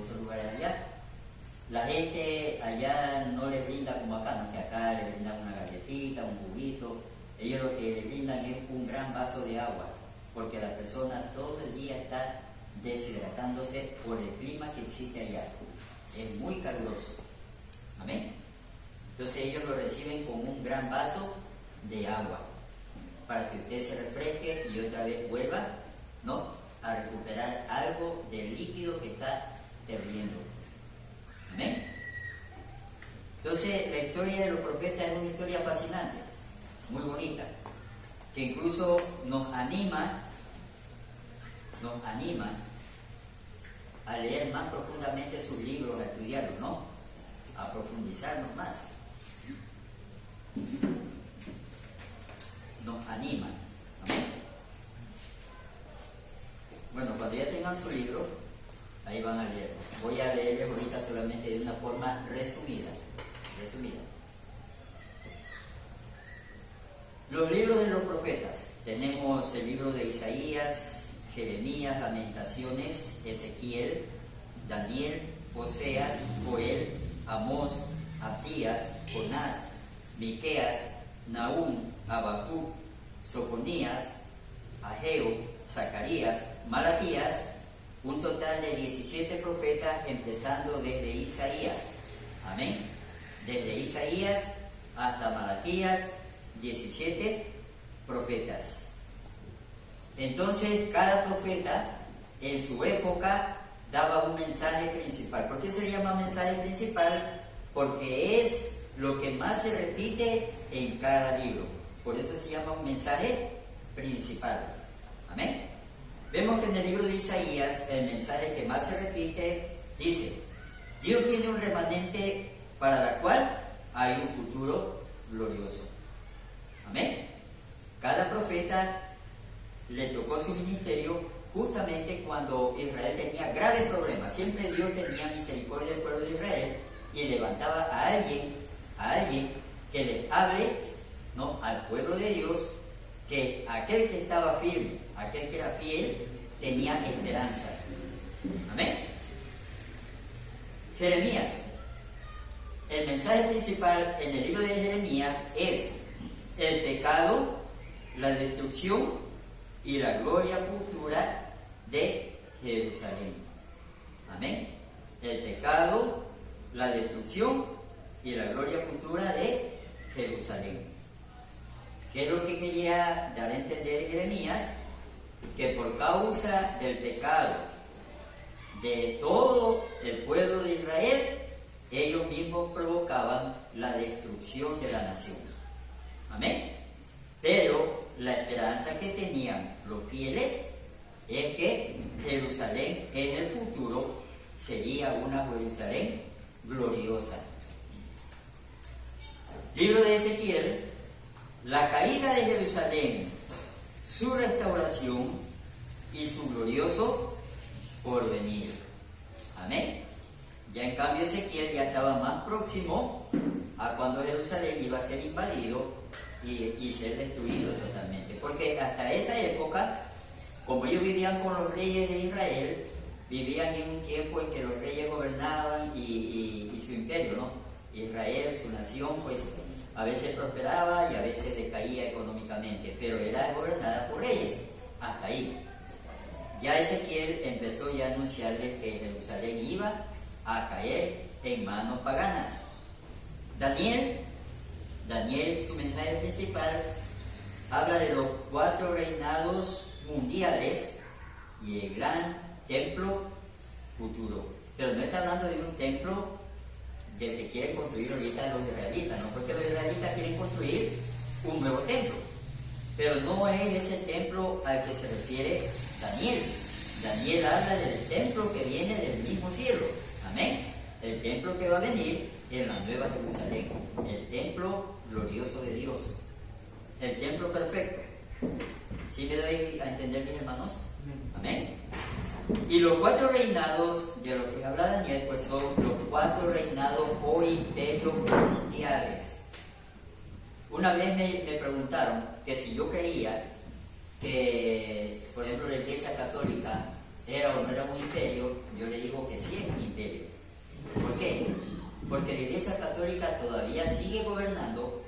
esos lugares allá. La gente allá no le brinda como acá, ¿no? Que acá le brindan una galletita, un juguito. Ellos lo que le brindan es un gran vaso de agua, porque la persona todo el día está deshidratándose por el clima que existe allá. Es muy caluroso. Amén. Entonces ellos lo reciben con un gran vaso de agua, para que usted se refresque y otra vez vuelva, ¿no?, a recuperar algo del líquido que está perdiendo. Amén. Entonces la historia de los profetas es una historia fascinante, muy bonita, que incluso nos anima a leer más profundamente sus libros, a estudiarlos, ¿no?, a profundizarnos más. Nos anima. Amén. Bueno, cuando ya tengan su libro, ahí van a leer. Voy a leerles ahorita solamente de una forma resumida. Los libros de los profetas. Tenemos el libro de Isaías, Jeremías, Lamentaciones, Ezequiel, Daniel, Oseas, Joel, Amós, Abdías, Jonás, Miqueas, Nahum, Habacuc, Sofonías, Ageo, Zacarías, Malaquías, un total de 17 profetas, empezando desde Isaías. Amén. Desde Isaías hasta Malaquías, 17 profetas. Entonces, cada profeta en su época daba un mensaje principal. ¿Por qué se llama mensaje principal? Porque es lo que más se repite en cada libro. Por eso se llama un mensaje principal. Amén. Vemos que en el libro de Isaías, el mensaje que más se repite dice: Dios tiene un remanente para la cual hay un futuro glorioso. Amén. Cada profeta le tocó su ministerio justamente cuando Israel tenía graves problemas. Siempre Dios tenía misericordia del pueblo de Israel y levantaba a alguien que les hable, ¿no?, al pueblo de Dios, que aquel que estaba firme, aquel que era fiel, tenía esperanza. Amén. Jeremías. El mensaje principal en el libro de Jeremías es el pecado, la destrucción y la gloria futura de Jerusalén. Amén. El pecado, la destrucción y la gloria futura de Jerusalén. ¿Qué es lo que quería dar a entender Jeremías? Que por causa del pecado de todo el pueblo de Israel, ellos mismos provocaban la destrucción de la nación. Amén. Pero la esperanza que tenían los fieles es que Jerusalén en el futuro sería una Jerusalén gloriosa. Libro de Ezequiel. La caída de Jerusalén, su restauración y su glorioso porvenir. Amén. Ya en cambio Ezequiel ya estaba más próximo a cuando Jerusalén iba a ser invadido y ser destruido totalmente. Porque hasta esa época, como ellos vivían con los reyes de Israel, vivían en un tiempo en que los reyes gobernaban y su imperio, ¿no? Israel, su nación, pues a veces prosperaba y a veces decaía económicamente, pero era gobernada por reyes, hasta ahí. Ya Ezequiel empezó ya a anunciarles que Jerusalén iba a caer en manos paganas. Daniel, su mensaje principal, habla de los 4 reinados mundiales y el gran templo futuro. Pero no está hablando de un templo del que quieren construir ahorita los israelitas, ¿no? Porque los israelitas quieren construir un nuevo templo, pero no es ese templo al que se refiere Daniel. Daniel habla del templo que viene del mismo cielo. Amén. El templo que va a venir en la nueva Jerusalén, el templo glorioso de Dios, el templo perfecto. ¿Sí me doy a entender, mis hermanos? Amén. Y los 4 reinados de los que habla Daniel, pues son los 4 reinados o imperios mundiales. Una vez me preguntaron que si yo creía que, por ejemplo, la Iglesia Católica era o no era un imperio. Yo le digo que sí es un imperio. porque la Iglesia Católica todavía sigue gobernando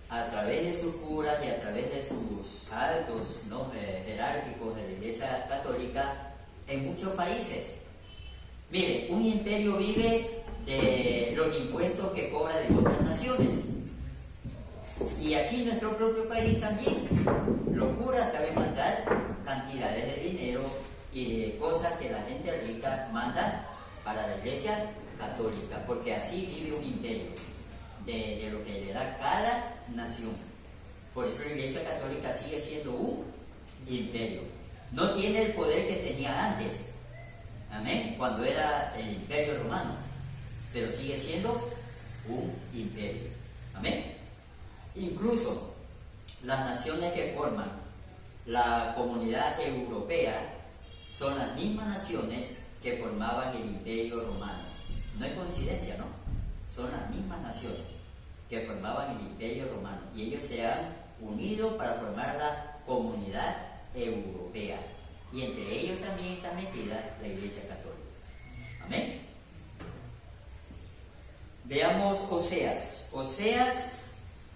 a través de sus curas y a través de sus altos, ¿no?, jerárquicos de la Iglesia Católica en muchos países. Mire, un imperio vive de los impuestos que cobra de otras naciones. Y aquí en nuestro propio país también, los curas saben mandar cantidades de dinero y de cosas que la gente rica manda para la Iglesia Católica, porque así vive un imperio de lo que le da cada nación. Por eso la Iglesia Católica sigue siendo un imperio. No tiene el poder que tenía antes, amén, cuando era el Imperio Romano, pero sigue siendo un imperio, amén. Incluso las naciones que forman la Comunidad Europea son las mismas naciones que formaban el Imperio Romano. No es coincidencia, ¿no? Son las mismas naciones que formaban el Imperio Romano y ellos se han unido para formar la Comunidad Europea, y entre ellos también está metida la Iglesia Católica. Amén. Veamos Oseas.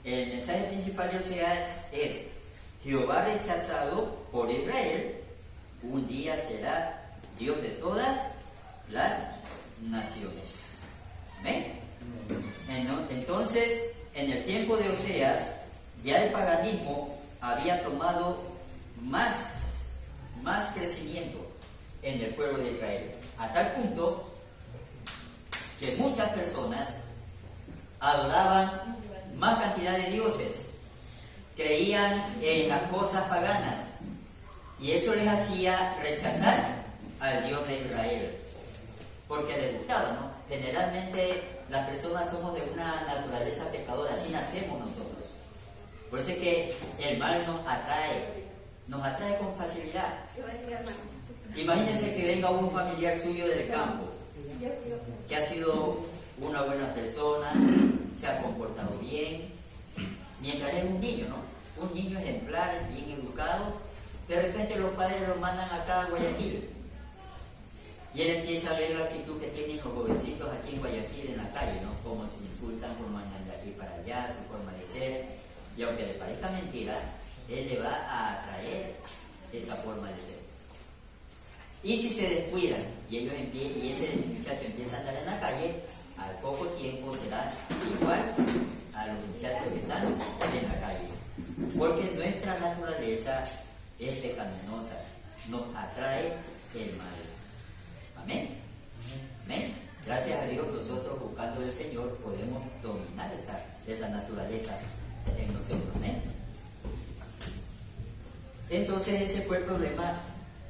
El mensaje principal de Oseas es: Jehová rechazado por Israel, un día será Dios de todas las naciones. Amén. Entonces, en el tiempo de Oseas, ya el paganismo había tomado más crecimiento en el pueblo de Israel, a tal punto que muchas personas adoraban más cantidad de dioses, creían en las cosas paganas, y eso les hacía rechazar al Dios de Israel, porque les gustaba, ¿no? Generalmente las personas somos de una naturaleza pecadora, así nacemos nosotros. Por eso es que el mal nos atrae con facilidad. Imagínense que venga un familiar suyo del campo, que ha sido una buena persona, se ha comportado bien, mientras es un niño, ¿no? Un niño ejemplar, bien educado. De repente los padres lo mandan acá a Guayaquil, y él empieza a ver la actitud que tienen los jovencitos aquí en Guayaquil, en la calle, ¿no? Cómo se insultan, cómo andan de aquí para allá, su forma de ser. Y aunque le parezca mentira, él le va a atraer esa forma de ser. Y si se descuidan y ese muchacho empieza a andar en la calle, al poco tiempo será igual a los muchachos que están en la calle. Porque nuestra naturaleza es pecaminosa, nos atrae el mal. Amén. Amén. Gracias a Dios, nosotros buscando al Señor podemos dominar esa naturaleza en nosotros. Amén. Entonces ese fue el problema,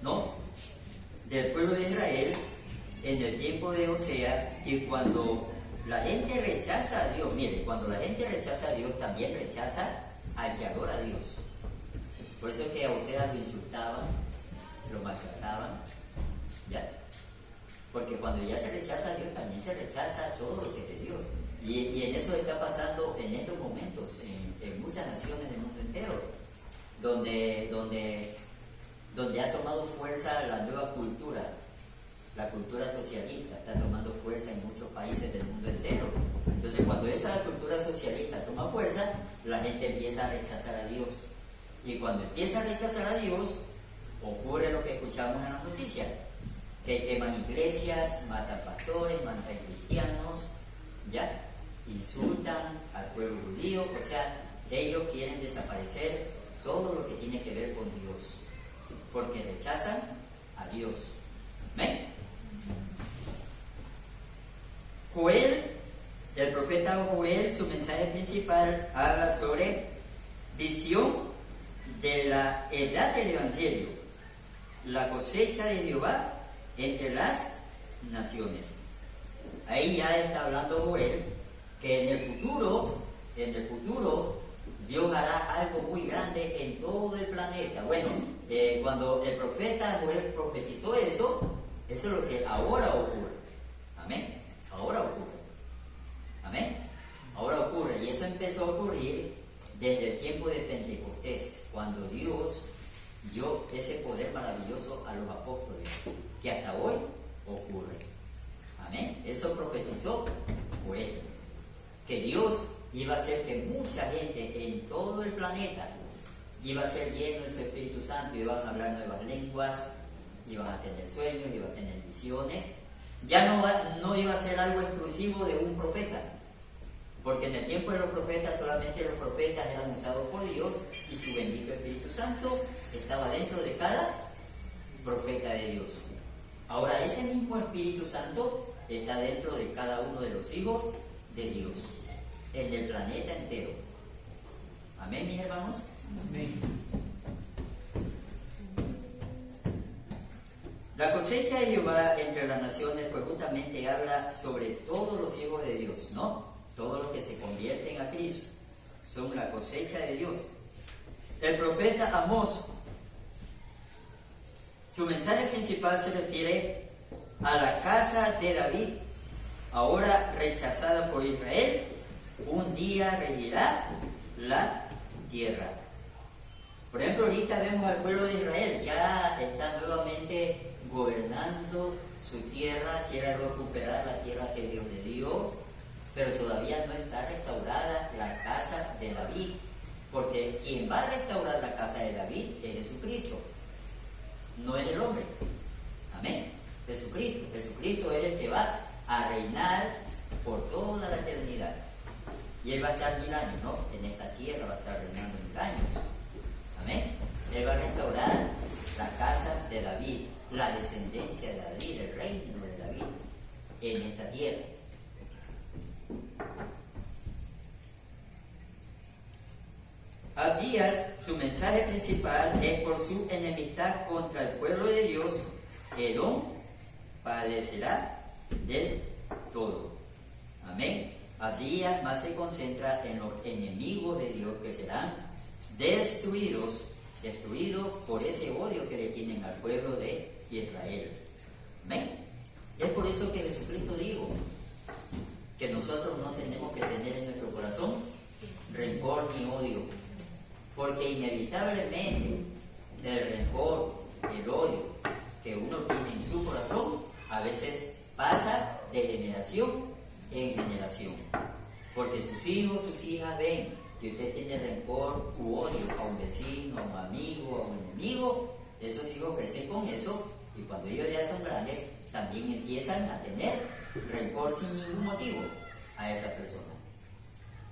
¿no?, del pueblo de Israel en el tiempo de Oseas. Y cuando la gente rechaza a Dios, mire, cuando la gente rechaza a Dios, también rechaza al que adora a Dios. Por eso es que a Oseas lo insultaban, lo maltrataban, ¿ya? Porque cuando ya se rechaza a Dios, también se rechaza todo lo que es de Dios. Y en eso está pasando en estos momentos, en muchas naciones del mundo entero, donde ha tomado fuerza la nueva cultura, la cultura socialista, está tomando fuerza en muchos países del mundo entero. Entonces, cuando esa cultura socialista toma fuerza, la gente empieza a rechazar a Dios. Y cuando empieza a rechazar a Dios, ocurre lo que escuchamos en las noticias, que queman iglesias, matan pastores, matan cristianos, ¿ya? Insultan al pueblo judío, o sea, ellos quieren desaparecer todo lo que tiene que ver con Dios, porque rechazan a Dios. ¿Amén? Joel, el profeta Joel, su mensaje principal habla sobre visión de la edad del Evangelio, la cosecha de Jehová entre las naciones. Ahí ya está hablando Joel que en el futuro Dios hará algo muy grande en todo el planeta. Bueno, cuando el profeta Joel profetizó eso es lo que ahora ocurre. Amén. Ahora ocurre. Amén. Ahora ocurre. Y eso empezó a ocurrir desde el tiempo de Pentecostés, cuando Dios dio ese poder maravilloso a los apóstoles, que hasta hoy ocurre. Amén. Eso profetizó Joel. que Dios iba a hacer que mucha gente en todo el planeta iba a ser lleno de su Espíritu Santo, iban a hablar nuevas lenguas, iban a tener sueños, iban a tener visiones. Ya no iba a ser algo exclusivo de un profeta, porque en el tiempo de los profetas solamente los profetas eran usados por Dios y su bendito Espíritu Santo estaba dentro de cada profeta de Dios. Ahora ese mismo Espíritu Santo está dentro de cada uno de los hijos de Dios, en el planeta entero. Amén, mis hermanos. Amén. La cosecha de Jehová entre las naciones, pues justamente habla sobre todos los hijos de Dios, ¿no? Todos los que se convierten a Cristo son la cosecha de Dios. El profeta Amós, su mensaje principal se refiere a la casa de David, ahora rechazada por Israel. Un día regirá la tierra. Por ejemplo, ahorita vemos al pueblo de Israel, ya está nuevamente gobernando su tierra, quiere recuperar la tierra que Dios le dio, pero todavía no está restaurada la casa de David, porque quien va a restaurar la casa de David es Jesucristo, no es el hombre. Amén. Jesucristo es el que va a reinar por toda la eternidad. Y Él va a estar 1000 años, ¿no? En esta tierra va a estar reinando 1000 años. Amén. Él va a restaurar la casa de David, la descendencia de David, el reino de David en esta tierra. Abdías, su mensaje principal es por su enemistad contra el pueblo de Dios. Edom padecerá del todo. Amén. Abdías más se concentra en los enemigos de Dios que serán destruidos por ese odio que le tienen al pueblo de Israel. Amén. Es por eso que Jesucristo dijo que nosotros no tenemos que tener en nuestro corazón rencor ni odio, porque inevitablemente el rencor, el odio que uno tiene en su corazón a veces pasa de generación en generación, porque sus hijos, sus hijas ven que usted tiene rencor u odio a un vecino, a un amigo, a un enemigo. Esos hijos crecen con eso y cuando ellos ya son grandes también empiezan a tener rencor sin ningún motivo a esa persona.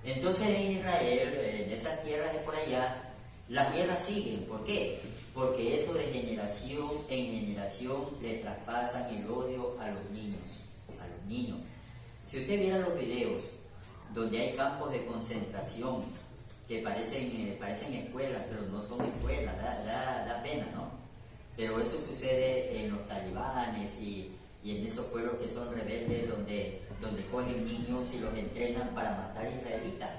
Entonces en Israel, en esas tierras de por allá, las guerras siguen. ¿Por qué? Porque eso de generación en generación le traspasan el odio a los niños. Si usted viera los videos donde hay campos de concentración que parecen escuelas, pero no son escuelas, da pena, ¿no? Pero eso sucede en los talibanes y en esos pueblos que son rebeldes, donde cogen niños y los entrenan para matar israelitas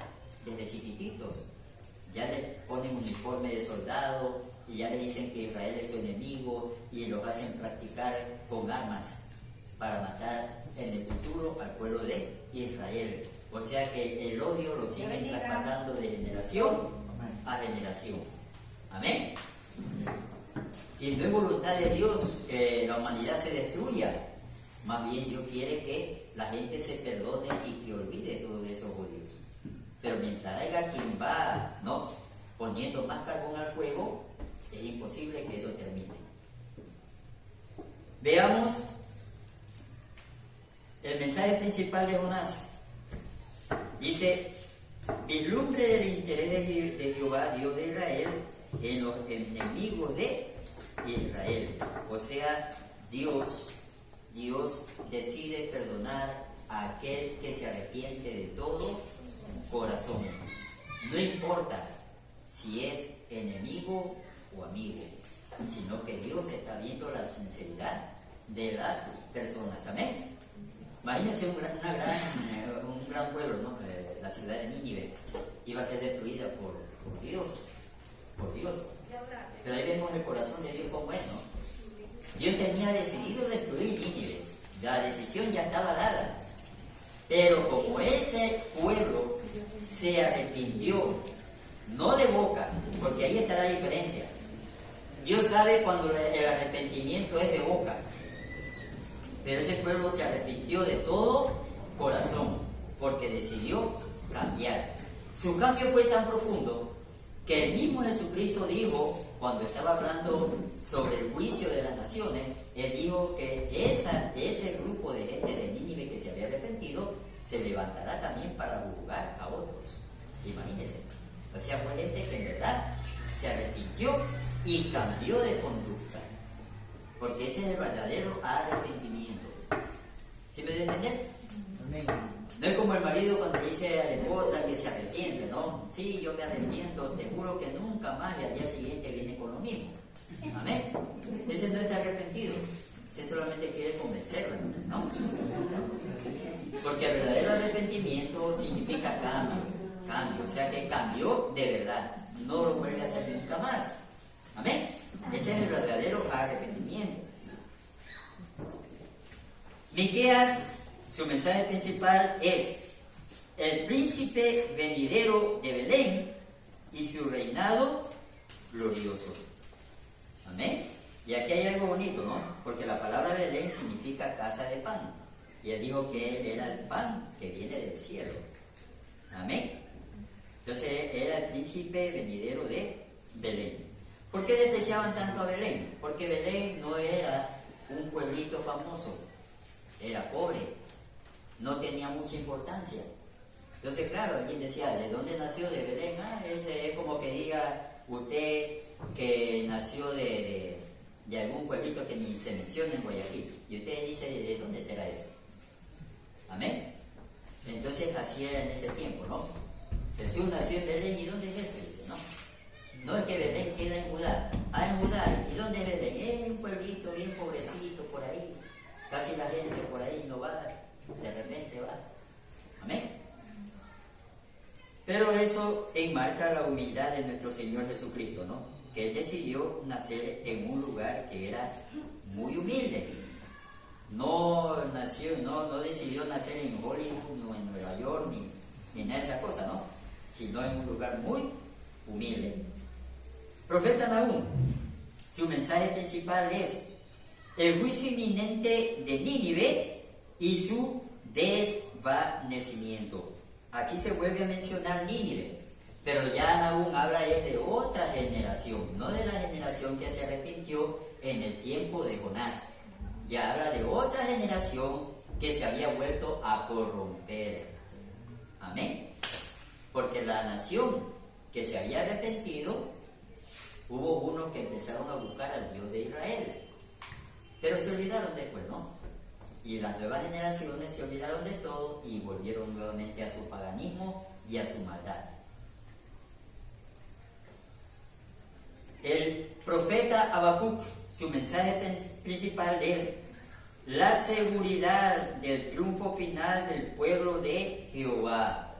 desde chiquititos. Ya les ponen uniforme de soldado y ya le dicen que Israel es su enemigo y los hacen practicar con armas para matar en el futuro al pueblo de Israel. O sea que el odio lo siguen traspasando de generación a generación. Amén. Y no es voluntad de Dios que la humanidad se destruya. Más bien Dios quiere que la gente se perdone y que olvide todos esos odios. Pero mientras haya quien va poniendo más carbón al fuego, es imposible que eso termine. Veamos el mensaje principal de Jonás. Dice: vislumbre del interés de Jehová, Dios de Israel, en los enemigos de Israel. O sea, Dios decide perdonar a aquel que se arrepiente de todo corazón. No importa si es enemigo o amigo, sino que Dios está viendo la sinceridad de las personas. Amén. Imagínense un gran pueblo, ¿no? La ciudad de Nínive iba a ser destruida por Dios. Pero ahí vemos el corazón de Dios como es, ¿no? Dios tenía decidido destruir Nínive, la decisión ya estaba dada, pero como ese pueblo se arrepintió, no de boca, porque ahí está la diferencia. Dios sabe cuando el arrepentimiento es de boca, pero ese pueblo se arrepintió de todo corazón, porque decidió cambiar. Su cambio fue tan profundo que el mismo Jesucristo dijo, cuando estaba hablando sobre el juicio de las naciones, Él dijo que ese grupo de gente de Nínive que se había arrepentido se levantará también para juzgar a otros. Imagínense. O sea, fue gente que en verdad se arrepintió y cambió de conducta. Porque ese es el verdadero arrepentimiento. ¿Sí me debe entender? Amén. No es como el marido cuando le dice a la esposa que se arrepiente, ¿no? Sí, yo me arrepiento, te juro que nunca más, y al día siguiente viene con lo mismo. Amén. Ese no está arrepentido. Ese solamente quiere convencerla, ¿no? Porque el verdadero arrepentimiento significa cambio. O sea que cambió de verdad. No lo vuelve a hacer nunca más. Amén. Ese es el verdadero arrepentimiento. Miqueas, su mensaje principal es el príncipe venidero de Belén y su reinado glorioso. Amén. Y aquí hay algo bonito, ¿no? Porque la palabra Belén significa casa de pan. Y él dijo que él era el pan que viene del cielo. Amén. Entonces era el príncipe venidero de Belén. ¿Por qué despreciaban tanto a Belén? Porque Belén no era un pueblito famoso, era pobre, no tenía mucha importancia. Entonces, claro, alguien decía, ¿de dónde nació? De Belén. Ese es como que diga usted que nació de algún pueblito que ni se menciona en Guayaquil. Y usted dice, ¿de dónde será eso? Amén. Entonces, así era en ese tiempo, ¿no? Jesús nació en Belén, ¿y dónde es eso? Dice, ¿no? No es que Belén queda en Judá. En Judá. ¿Y dónde es Belén? Es un pueblito bien pobrecito por ahí. Casi la gente por ahí no va. De repente va. Amén. Pero eso enmarca la humildad de nuestro Señor Jesucristo, ¿no? Que Él decidió nacer en un lugar que era muy humilde. No decidió nacer en Hollywood, no en Nueva York, ni nada de esas cosas, ¿no? Sino en un lugar muy humilde. Profeta Nahum, su mensaje principal es el juicio inminente de Nínive y su desvanecimiento. Aquí se vuelve a mencionar Nínive, pero ya Nahum habla de otra generación, no de la generación que se arrepintió en el tiempo de Jonás. Ya habla de otra generación que se había vuelto a corromper. Amén. Porque la nación que se había arrepentido, hubo unos que empezaron a buscar al Dios de Israel, pero se olvidaron después, ¿no? Y las nuevas generaciones se olvidaron de todo y volvieron nuevamente a su paganismo y a su maldad. El profeta Habacuc, su mensaje principal es la seguridad del triunfo final del pueblo de Jehová.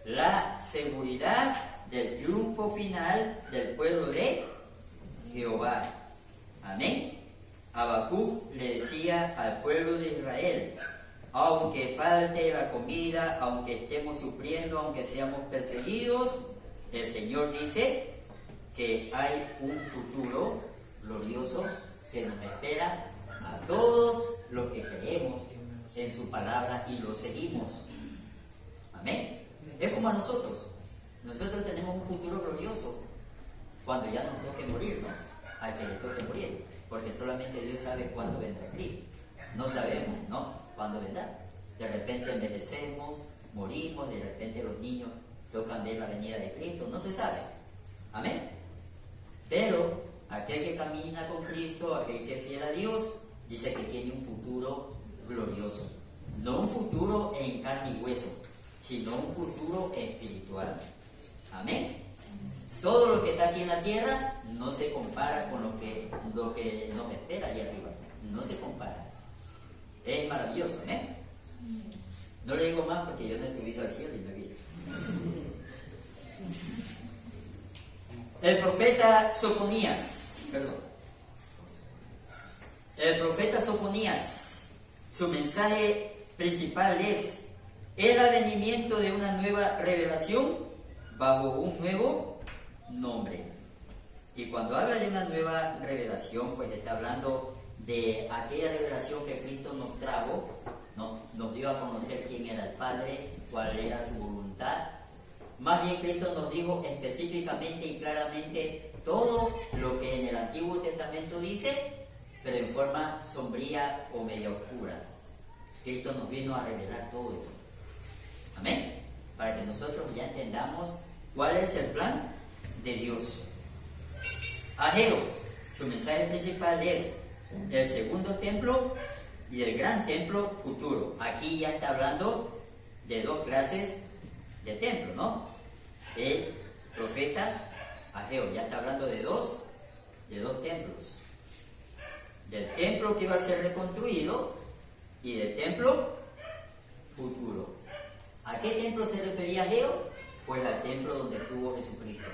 La seguridad del triunfo final del pueblo de Jehová. Amén. Habacuc le decía al pueblo de Israel, aunque falte la comida, aunque estemos sufriendo, aunque seamos perseguidos, el Señor dice que hay un futuro glorioso que nos espera a todos los que creemos en su palabra y lo seguimos. Amén. Es como a nosotros. Nosotros tenemos un futuro glorioso cuando ya nos toque morir, ¿no? Al que le toque morir. Porque solamente Dios sabe cuándo vendrá Cristo. No sabemos, ¿no? Cuándo vendrá. De repente envejecemos, morimos, de repente los niños tocan ver la venida de Cristo. No se sabe. Amén. Pero aquel que camina con Cristo, aquel que es fiel a Dios, dice que tiene un futuro glorioso. No un futuro en carne y hueso, sino un futuro espiritual. Amén. Todo lo que está aquí en la tierra no se compara con lo que nos espera allá arriba. No se compara. Es maravilloso, ¿eh? No le digo más porque yo no he subido al cielo y no he visto. El profeta Sofonías, su mensaje principal es el advenimiento de una nueva revelación bajo un nuevo nombre. Y cuando habla de una nueva revelación, pues está hablando de aquella revelación que Cristo nos trajo, nos dio dio a conocer quién era el Padre, cuál era su voluntad. Más bien Cristo nos dijo específicamente y claramente todo lo que en el Antiguo Testamento dice, pero en forma sombría o media oscura. Cristo nos vino a revelar todo esto. Amén. Para que nosotros ya entendamos cuál es el plan de Dios. Ageo, su mensaje principal es el segundo templo y el gran templo futuro. Aquí ya está hablando de dos clases de templos, ¿no? El profeta Ageo ya está hablando de dos templos. Del templo que iba a ser reconstruido y del templo futuro. ¿A qué templo se refería Ageo? Pues al templo donde estuvo Jesucristo.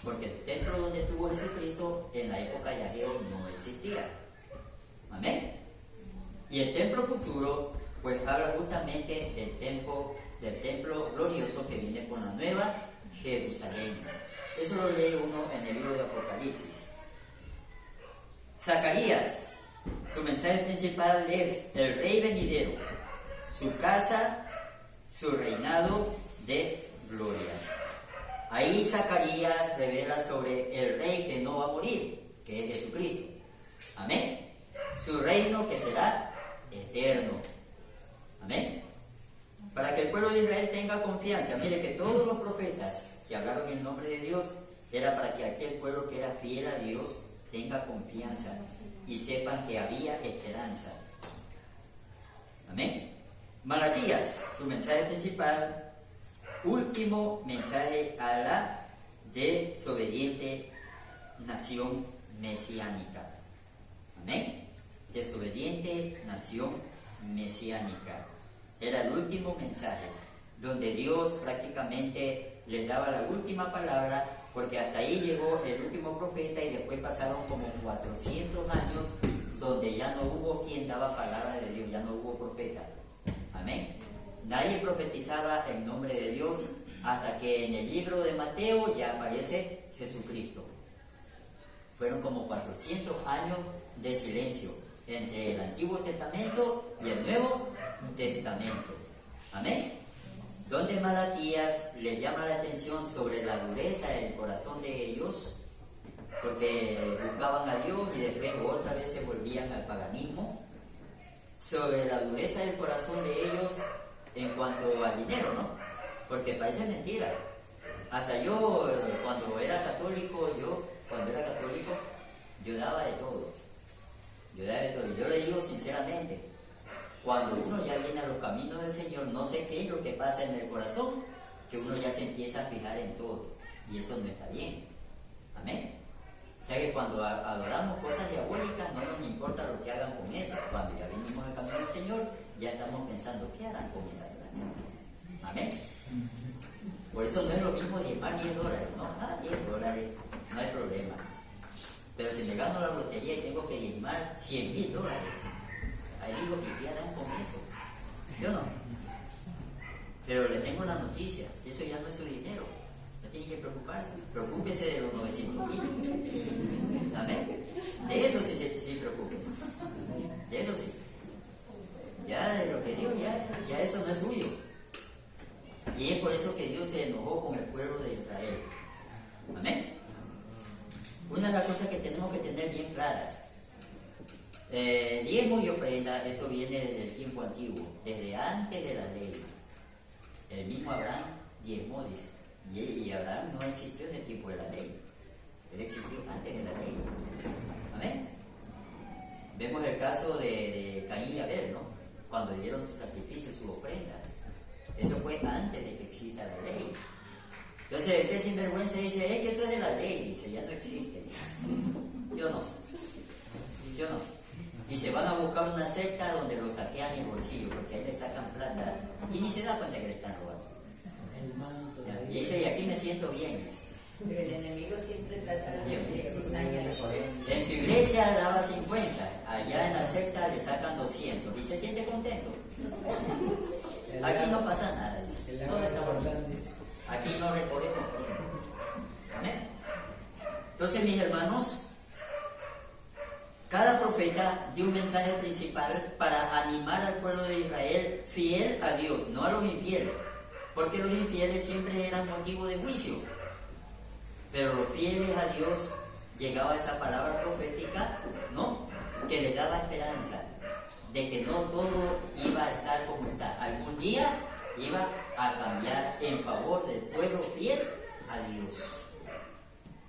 Porque el templo donde estuvo Jesucristo en la época de Ageo no existía. Amén. Y el templo futuro, pues habla justamente del templo glorioso que viene con la nueva Jerusalén. Eso lo lee uno en el libro de Apocalipsis. Zacarías, su mensaje principal es el rey venidero, su casa, su reinado de gloria. Ahí Zacarías revela sobre el rey que no va a morir, que es Jesucristo. Amén. Su reino que será eterno. Amén. Para que el pueblo de Israel tenga confianza, mire que todos los profetas que hablaron en nombre de Dios era para que aquel pueblo que era fiel a Dios tenga confianza y sepan que había esperanza. Amén. Malaquías, su mensaje principal, último mensaje a la desobediente nación mesiánica. Amén. Desobediente nación mesiánica. Era el último mensaje, donde Dios prácticamente les daba la última palabra, porque hasta ahí llegó el último profeta y después pasaron como 400 años donde ya no hubo quien daba palabra de Dios, ya no hubo profeta. Amén. Nadie profetizaba en nombre de Dios hasta que en el libro de Mateo ya aparece Jesucristo. Fueron como 400 años de silencio entre el Antiguo Testamento y el Nuevo Testamento. Amén. Donde Malaquías les llama la atención sobre la dureza del corazón de ellos, porque buscaban a Dios y después otra vez se volvían al paganismo, sobre la dureza del corazón de ellos en cuanto al dinero, ¿no? Porque parece mentira. Hasta yo, cuando era católico, yo daba de todo. Yo le digo sinceramente, cuando uno ya viene a los caminos del Señor, no sé qué es lo que pasa en el corazón, que uno ya se empieza a fijar en todo. Y eso no está bien. Amén. O sea que cuando adoramos cosas diabólicas, no nos importa lo que hagan con eso. Cuando ya venimos al camino del Señor, ya estamos pensando, ¿qué harán con esa plata? Amén. Por eso no es lo mismo diezmar $10, ¿no? $10, no hay problema. Pero si me gano la lotería y tengo que diezmar $100,000, ahí digo, ¿y qué harán con eso? Yo no. Pero le tengo la noticia, eso ya no es su dinero. No tiene que preocuparse. Preocúpese de los 900,000. Amén. De eso sí preocúpese. De eso sí. Ya de lo que digo, ya eso no es suyo. Y es por eso que Dios se enojó con el pueblo de Israel. Amén. Una de las cosas que tenemos que tener bien claras. Diezmo y ofrenda, eso viene desde el tiempo antiguo, desde antes de la ley. El mismo Abraham diezmó, dice. Y Abraham no existió en el tiempo de la ley. Él existió antes de la ley. Amén. Vemos el caso de Caín y Abel, ¿no? Cuando dieron su sacrificio, su ofrenda. Eso fue antes de que exista la ley. Entonces, este sinvergüenza dice, que eso es de la ley. Dice, ya no existe. ¿Sí o no? ¿Sí o no? Y se van a buscar una secta donde lo saquean el bolsillo, porque ahí le sacan plata y ni se da cuenta que le están robando. Y dice, y aquí me siento bien. Pero el enemigo siempre trata de cizaña por eso. En su iglesia daba 50, allá en la secta le sacan 200 y se siente contento. Aquí no pasa nada, dice. Todo está bonito. Aquí no recogemos ofrendas. Amén. Entonces, mis hermanos, cada profeta dio un mensaje principal para animar al pueblo de Israel fiel a Dios, no a los infieles, porque los infieles siempre eran motivo de juicio. Pero los fieles a Dios llegaba esa palabra profética, ¿no?, que les daba esperanza de que no todo iba a estar como está. Algún día iba a cambiar en favor del pueblo fiel a Dios.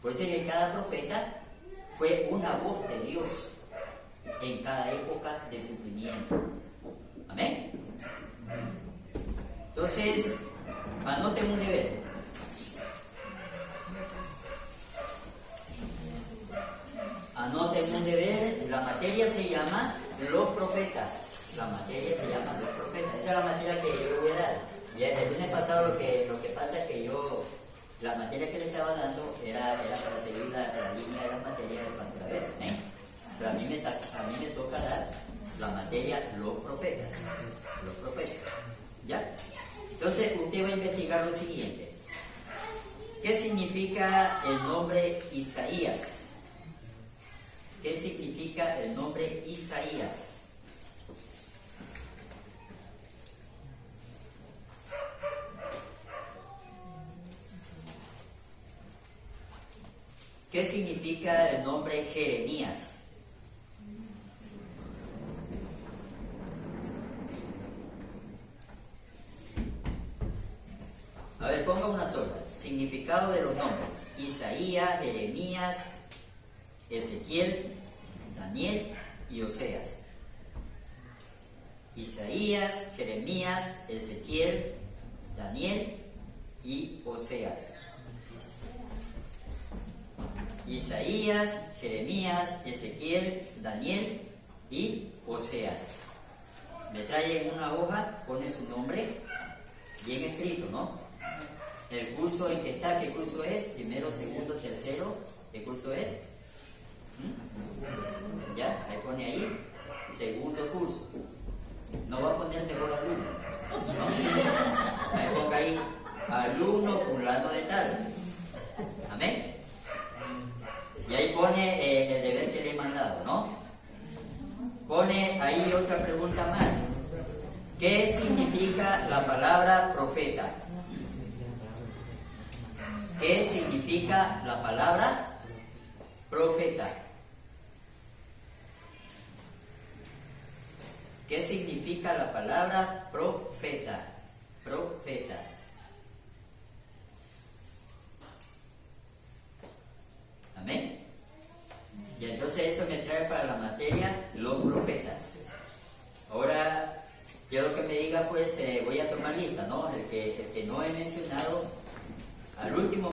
Por eso es que cada profeta fue una voz de Dios en cada época de sufrimiento. Amén. Entonces, anoten un deber. Anoten un deber. La materia se llama los profetas. La materia se llama los profetas. Esa es la materia que yo le voy a dar. Ya el lunes pasado lo que pasa es que la materia que le estaba dando era para seguir la línea de las materias del pastor Abel, ¿eh? Pero a mí me toca dar la materia los profetas. Los profetas. ¿Ya? Entonces usted va a investigar lo siguiente. ¿Qué significa el nombre Isaías? ¿Qué significa el nombre Isaías? ¿Qué significa el nombre Jeremías? A ver, ponga una sola. Significado de los nombres: Isaías, Jeremías, Ezequiel, Daniel y Oseas. Isaías, Jeremías, Ezequiel, Daniel y Oseas. Isaías, Jeremías, Ezequiel, Daniel y Oseas. Me trae en una hoja, pone su nombre, bien escrito, ¿no? El curso en que está, ¿qué curso es? Primero, segundo, tercero, ¿qué curso es? Ya, ahí pone ahí, segundo curso. No va a poner mejor alumno, ¿no? Ahí ponga ahí, alumno fulano de tal. Amén. Y ahí pone el deber que le he mandado, ¿no? Pone ahí otra pregunta más. ¿Qué significa la palabra profeta? ¿Qué significa la palabra profeta? ¿Qué significa la palabra profeta? Profeta. Amén. Y entonces eso me trae para la materia los profetas. Ahora quiero que me diga, pues voy a tomar lista, ¿no? El que no he mencionado al último.